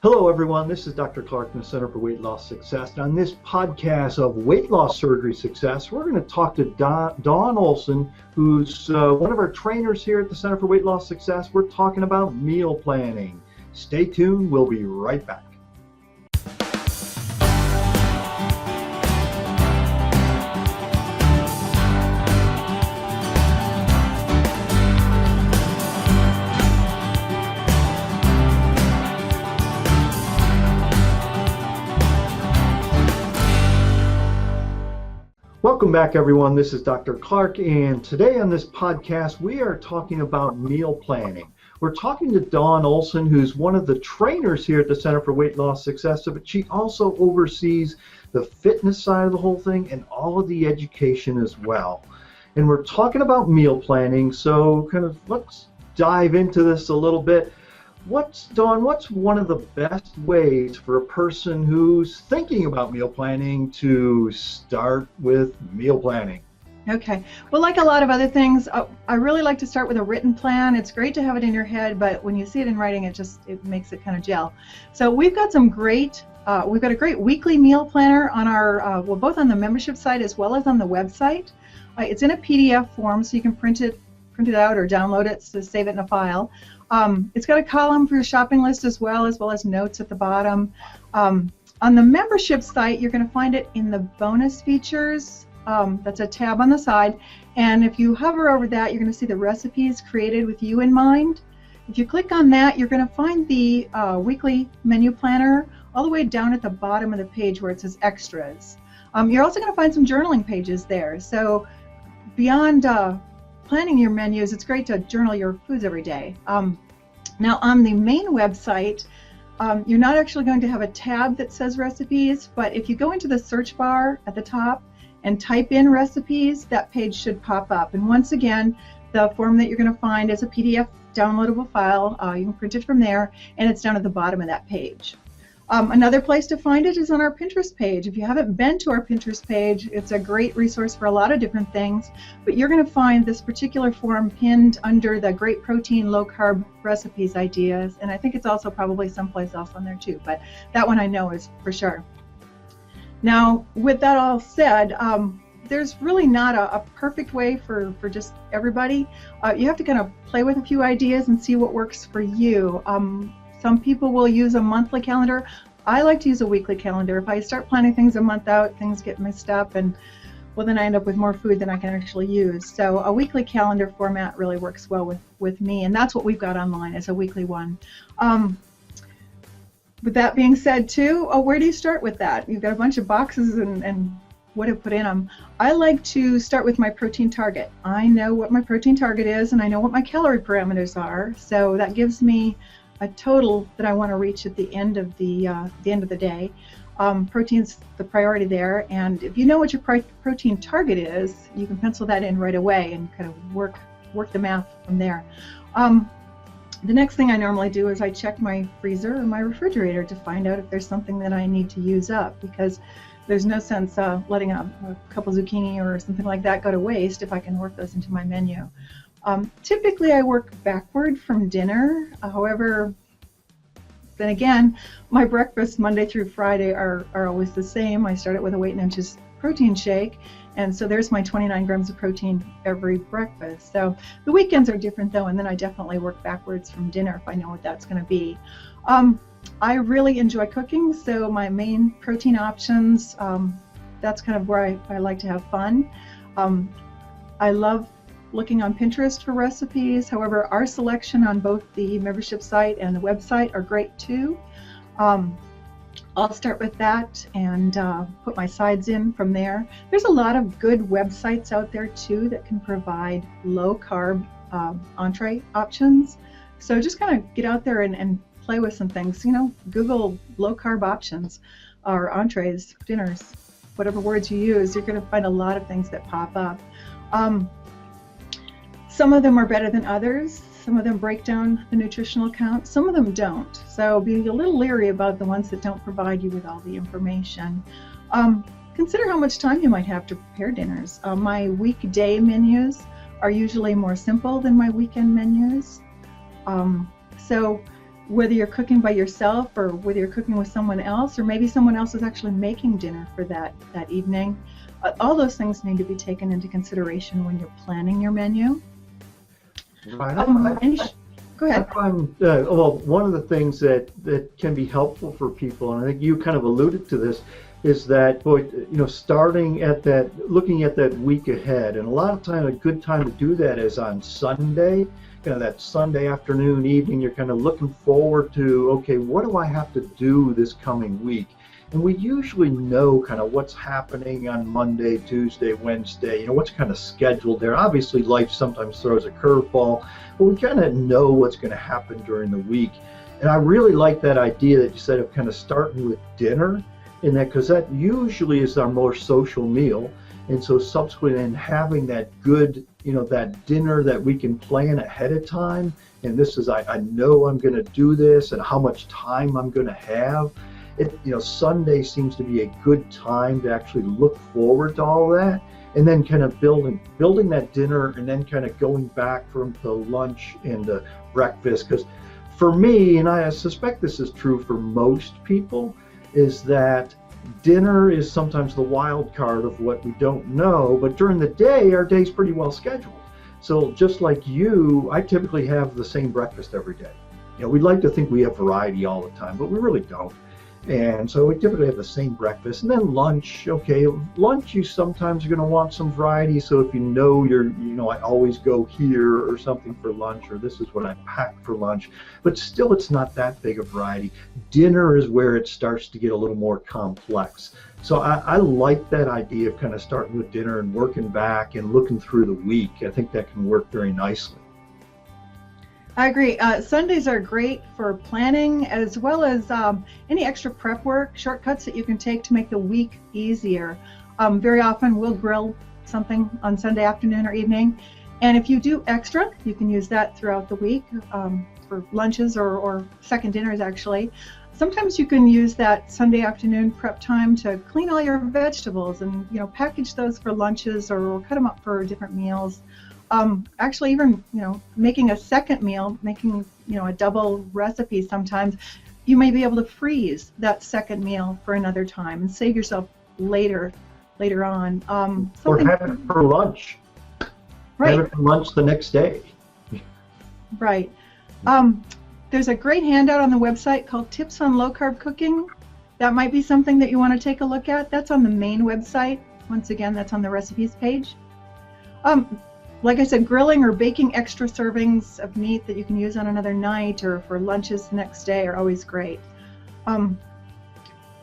Hello, everyone. This is Dr. Clark from the Center for Weight Loss Success. And on this podcast of weight loss surgery success, we're going to talk to Dawn Olson, who's one of our trainers here at the Center for Weight Loss Success. We're talking about meal planning. Stay tuned. We'll be right back. Welcome back, everyone. This is Dr. Clark, and today on this podcast, we are talking about meal planning. We're talking to Dawn Olson, who's one of the trainers here at the Center for Weight Loss Success, but she also oversees the fitness side of the whole thing and all of the education as well. And we're talking about meal planning, so let's dive into this a little bit. Dawn, what's one of the best ways for a person who's thinking about meal planning to start with meal planning? Okay. Well, like a lot of other things, I really like to start with a written plan. It's great to have it in your head, but when you see it in writing, it makes it kind of gel. So we've got a great weekly meal planner on our, both on the membership site as well as on the website. It's in a PDF form, so you can print it out or download it to save it in a file. It's got a column for your shopping list as well as notes at the bottom. On the membership site, you're going to find it in the bonus features. That's a tab on the side, and if you hover over that, you're going to see the recipes created with you in mind. If you click on that, you're going to find the weekly menu planner all the way down at the bottom of the page where it says extras. You're also going to find some journaling pages there. So beyond planning your menus, it's great to journal your foods every day. Now on the main website, you're not actually going to have a tab that says recipes, but if you go into the search bar at the top and type in recipes, that page should pop up. And once again, the form that you're going to find is a PDF downloadable file. You can print it from there, and it's down at the bottom of that page. Another place to find it is on our Pinterest page. If you haven't been to our Pinterest page, it's a great resource for a lot of different things, but you're going to find this particular form pinned under the great protein, low carb recipes ideas, and I think it's also probably someplace else on there too, but that one I know is for sure. Now, with that all said, there's really not a perfect way for just everybody. You have to kind of play with a few ideas and see what works for you. Some people will use a monthly calendar. I like to use a weekly calendar. If I start planning things a month out, things get messed up, and well, then I end up with more food than I can actually use. So a weekly calendar format really works well with me, and that's what we've got online, is a weekly one. With that being said too, where do you start with that? You've got a bunch of boxes and what to put in them. I like to start with my protein target. I know what my protein target is, and I know what my calorie parameters are, so that gives me a total that I want to reach at the end of the day. Protein's the priority there, and if you know what your protein target is, you can pencil that in right away and kind of work the math from there. The next thing I normally do is I check my freezer or my refrigerator to find out if there's something that I need to use up, because there's no sense letting a couple zucchini or something like that go to waste if I can work those into my menu. Typically I work backward from dinner. However, then again, my breakfasts Monday through Friday are always the same. I start it with a Weight & Inches protein shake, and so there's my 29 grams of protein every breakfast. So the weekends are different though, and then I definitely work backwards from dinner if I know what that's going to be. I really enjoy cooking, so my main protein options, that's kind of where I like to have fun. I love looking on Pinterest for recipes. However, our selection on both the membership site and the website are great too. I'll start with that and put my sides in from there. There's a lot of good websites out there too that can provide low carb entree options. So just kind of get out there and play with some things. You know, Google low carb options or entrees, dinners, whatever words you use, you're going to find a lot of things that pop up. Some of them are better than others. Some of them break down the nutritional count. Some of them don't. So be a little leery about the ones that don't provide you with all the information. Consider how much time you might have to prepare dinners. My weekday menus are usually more simple than my weekend menus. So whether you're cooking by yourself or whether you're cooking with someone else, or maybe someone else is actually making dinner for that evening. All those things need to be taken into consideration when you're planning your menu. Right. Go ahead. Well, one of the things that can be helpful for people, and I think you kind of alluded to this, is that, starting at that, looking at that week ahead, and a lot of time, a good time to do that is on Sunday, that Sunday afternoon, evening, you're kind of looking forward to, okay, what do I have to do this coming week? And we usually know kind of what's happening on Monday, Tuesday, Wednesday, what's kind of scheduled there. Obviously, life sometimes throws a curveball, but we kind of know what's going to happen during the week. And I really like that idea that you said of kind of starting with dinner, in that, because that usually is our more social meal. And so subsequently then having that good, that dinner that we can plan ahead of time. And this is, I know I'm going to do this and how much time I'm going to have. Sunday seems to be a good time to actually look forward to all that, and then kind of building that dinner, and then kind of going back from the lunch and the breakfast. Because for me, and I suspect this is true for most people, is that dinner is sometimes the wild card of what we don't know, but during the day, our day's pretty well scheduled. So just like you, I typically have the same breakfast every day. We'd like to think we have variety all the time, but we really don't. And so we typically have the same breakfast, and then lunch. Okay, lunch, you sometimes are going to want some variety. So if I always go here or something for lunch, or this is what I pack for lunch, but still it's not that big a variety. Dinner is where it starts to get a little more complex. So I like that idea of kind of starting with dinner and working back and looking through the week. I think that can work very nicely. I agree. Sundays are great for planning, as well as any extra prep work, shortcuts that you can take to make the week easier. Very often we'll grill something on Sunday afternoon or evening, and if you do extra, you can use that throughout the week for lunches or second dinners, actually. Sometimes you can use that Sunday afternoon prep time to clean all your vegetables and package those for lunches, or cut them up for different meals. Actually, even making a second meal, making a double recipe, sometimes you may be able to freeze that second meal for another time and save yourself later on. Or have it for lunch. Right. Have it for lunch the next day. Right. There's a great handout on the website called Tips on Low Carb Cooking. That might be something that you want to take a look at. That's on the main website. Once again, that's on the recipes page. Like I said, grilling or baking extra servings of meat that you can use on another night or for lunches the next day are always great.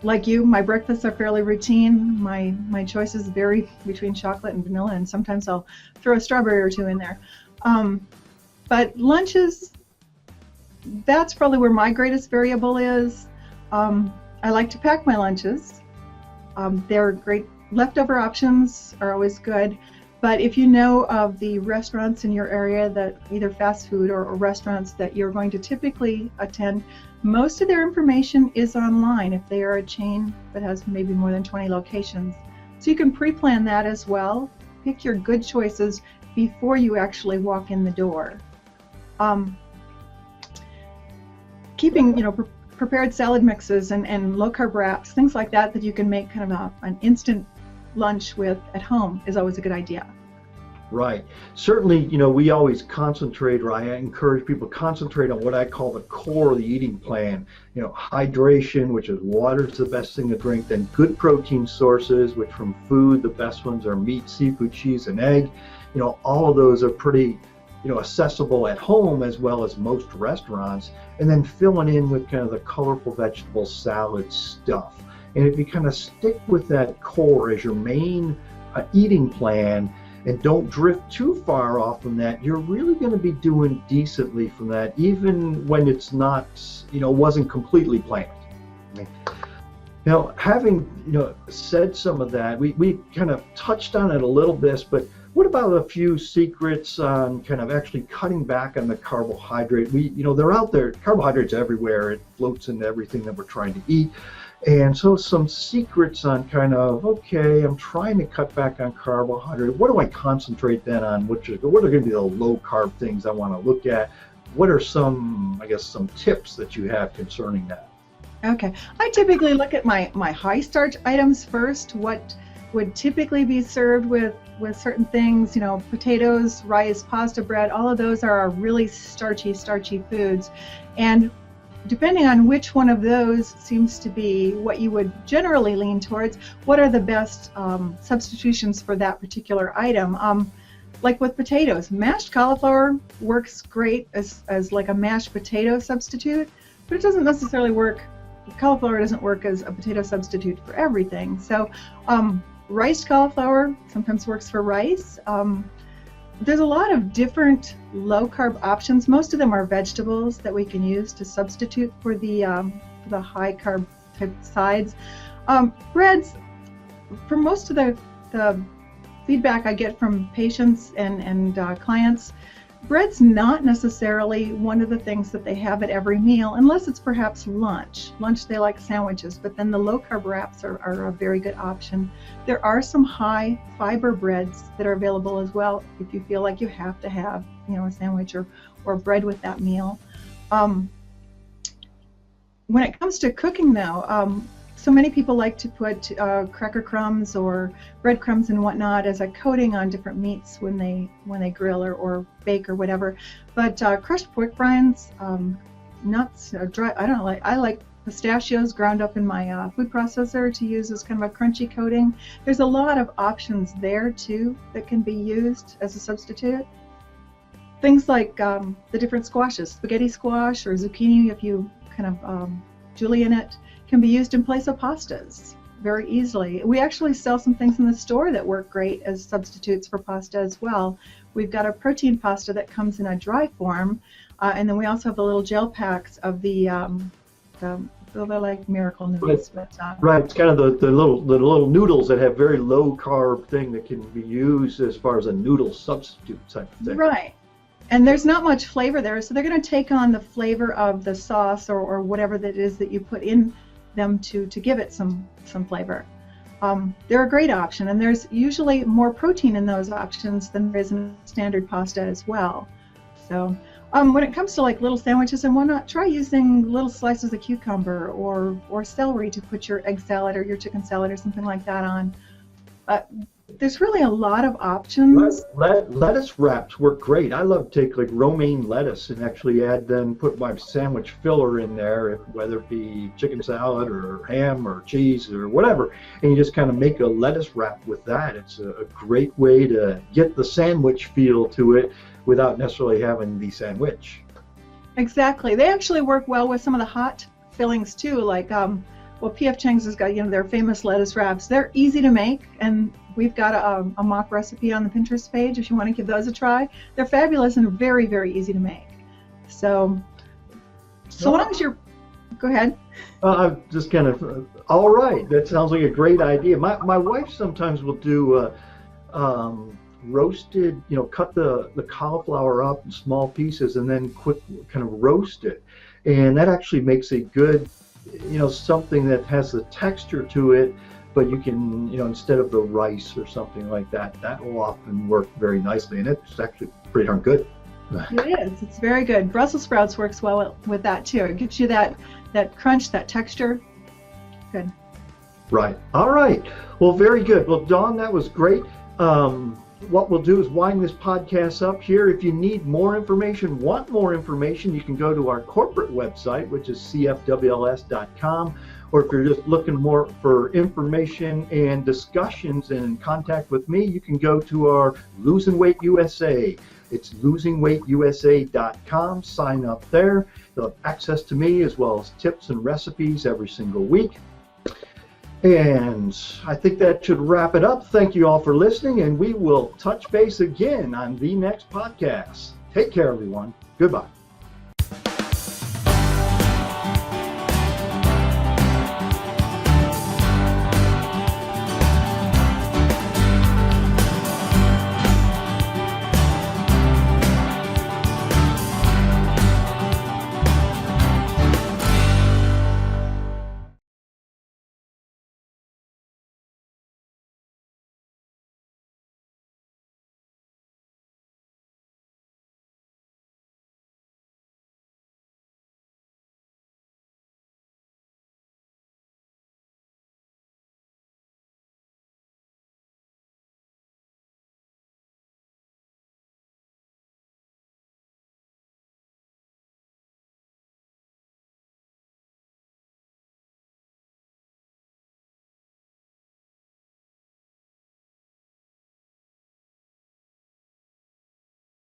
Like you, my breakfasts are fairly routine. My choices vary between chocolate and vanilla, and sometimes I'll throw a strawberry or two in there. But lunches, that's probably where my greatest variable is. I like to pack my lunches. They're great. Leftover options are always good. But if you know of the restaurants in your area, that either fast food or restaurants that you're going to typically attend, most of their information is online if they are a chain that has maybe more than 20 locations. So you can pre-plan that as well. Pick your good choices before you actually walk in the door. Keeping prepared salad mixes and low carb wraps, things like that you can make kind of an instant lunch with at home is always a good idea. Right. Certainly, we always concentrate, or I encourage people to concentrate on what I call the core of the eating plan. Hydration, which is water is the best thing to drink, then good protein sources, which from food, the best ones are meat, seafood, cheese, and egg. All of those are pretty, accessible at home as well as most restaurants, and then filling in with kind of the colorful vegetable salad stuff. And if you kind of stick with that core as your main eating plan and don't drift too far off from that, you're really going to be doing decently from that, even when it's not, wasn't completely planned. Now, having, said some of that, we kind of touched on it a little bit, but what about a few secrets on kind of actually cutting back on the carbohydrate? They're out there, carbohydrates everywhere, it floats into everything that we're trying to eat. And so some secrets on kind of, okay, I'm trying to cut back on carbohydrate. What do I concentrate then on? What are going to be the low carb things I want to look at? what are some, I guess, some tips that you have concerning that? Okay. I typically look at my high starch items first. What would typically be served with certain things, potatoes, rice, pasta, bread, all of those are our really starchy foods. And depending on which one of those seems to be what you would generally lean towards, what are the best substitutions for that particular item? Like with potatoes, mashed cauliflower works great as like a mashed potato substitute, but it doesn't necessarily work. Cauliflower doesn't work as a potato substitute for everything. So riced cauliflower sometimes works for rice. There's a lot of different low-carb options. Most of them are vegetables that we can use to substitute for the high-carb type sides. Breads, for most of the feedback I get from patients and clients, bread's not necessarily one of the things that they have at every meal, unless it's perhaps lunch. Lunch, they like sandwiches, but then the low-carb wraps are a very good option. There are some high-fiber breads that are available as well if you feel like you have to have, a sandwich or bread with that meal. When it comes to cooking, though, so many people like to put cracker crumbs or breadcrumbs and whatnot as a coating on different meats when they grill or bake or whatever. But crushed pork rinds, nuts, dry. I like pistachios ground up in my food processor to use as kind of a crunchy coating. There's a lot of options there too that can be used as a substitute. Things like the different squashes, spaghetti squash or zucchini, if you kind of julienne it, can be used in place of pastas very easily. We actually sell some things in the store that work great as substitutes for pasta as well. We've got a protein pasta that comes in a dry form, and then we also have the little gel packs of they're like miracle noodles. Right, it's kind of the little noodles that have very low carb thing that can be used as far as a noodle substitute type of thing. Right. And there's not much flavor there, so they're going to take on the flavor of the sauce or whatever that is that you put in them to give it some flavor. They're a great option, and there's usually more protein in those options than there is in standard pasta as well. So when it comes to like little sandwiches and whatnot, try using little slices of cucumber or celery to put your egg salad or your chicken salad or something like that on. There's really a lot of options. Lettuce wraps work great. I love to take like romaine lettuce and actually put my sandwich filler in there, whether it be chicken salad or ham or cheese or whatever, and you just kind of make a lettuce wrap with that. It's a great way to get the sandwich feel to it without necessarily having the sandwich. Exactly. They actually work well with some of the hot fillings too, like P.F. Chang's has got their famous lettuce wraps. They're easy to make, and we've got a mock recipe on the Pinterest page if you want to give those a try. They're fabulous and very, very easy to make. So long as you're, go ahead. I'm just kind of, all right, that sounds like a great idea. My wife sometimes will do roasted, cut the cauliflower up in small pieces and then quick kind of roast it. And that actually makes a good, something that has the texture to it, but you can, instead of the rice or something like that, that will often work very nicely, and it's actually pretty darn good. It is. It's very good. Brussels sprouts works well with that too. It gives you that crunch, that texture. Good. Right. All right. Well, very good. Well, Dawn, that was great. What we'll do is wind this podcast up here. If you need more information, want more information, you can go to our corporate website, which is cfwls.com. Or if you're just looking more for information and discussions and in contact with me, you can go to our Losing Weight USA. It's losingweightUSA.com. Sign up there. You'll have access to me as well as tips and recipes every single week. And I think that should wrap it up. Thank you all for listening, and we will touch base again on the next podcast. Take care, everyone. Goodbye.